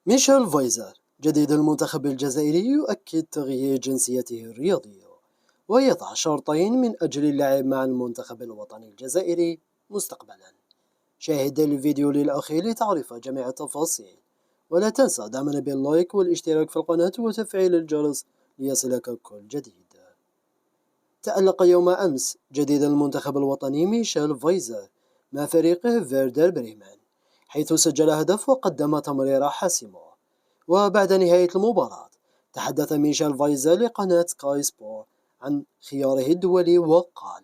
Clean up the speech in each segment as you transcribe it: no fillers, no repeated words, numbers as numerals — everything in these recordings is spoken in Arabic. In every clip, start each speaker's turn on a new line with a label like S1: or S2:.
S1: ميشيل فايزر جديد المنتخب الجزائري يؤكد تغيير جنسيته الرياضية ويضع شرطين من أجل اللعب مع المنتخب الوطني الجزائري مستقبلا. شاهد الفيديو للأخير لتعرف جميع التفاصيل، ولا تنسى دعمنا باللايك والاشتراك في القناة وتفعيل الجرس ليصلك كل جديد. تألق يوم أمس جديد المنتخب الوطني ميشيل فايزر مع فريقه فيردر بريمان، حيث سجل هدف وقدم تمريرة حاسمة. وبعد نهاية المباراة تحدث ميشيل فايزر لقناة سكاي سبور عن خياره الدولي وقال: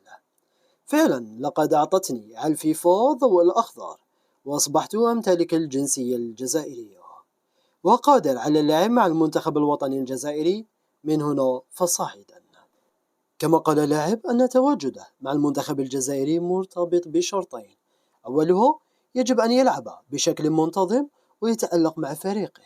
S1: فعلا لقد أعطتني على الفيفا ضوء الأخضر، وأصبحت أمتلك الجنسية الجزائرية وقادر على اللعب مع المنتخب الوطني الجزائري من هنا فصاعدا. كما قال اللاعب أن تواجده مع المنتخب الجزائري مرتبط بشرطين: أولها يجب أن يلعب بشكل منتظم ويتألق مع فريقه.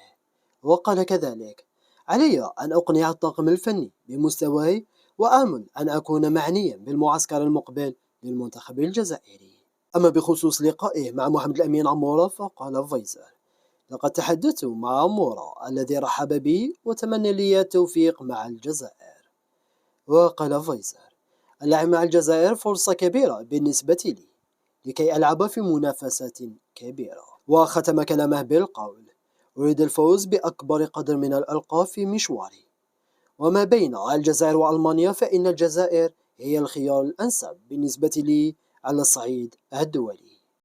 S1: وقال كذلك: علي أن أقنع الطاقم الفني بمستواي، وآمل أن أكون معنيا بالمعسكر المقبل للمنتخب الجزائري. أما بخصوص لقائه مع محمد الأمين عمورة فقال فايزر: لقد تحدثت مع عمورة الذي رحب بي وتمنى لي التوفيق مع الجزائر. وقال فايزر: اللعب مع الجزائر فرصة كبيرة بالنسبة لي لكي ألعب في منافسة كبيرة. وختم كلامه بالقول: أريد الفوز بأكبر قدر من الألقاب في مشواري، وما بين الجزائر وألمانيا فإن الجزائر هي الخيار الأنسب بالنسبة لي على الصعيد الدولي.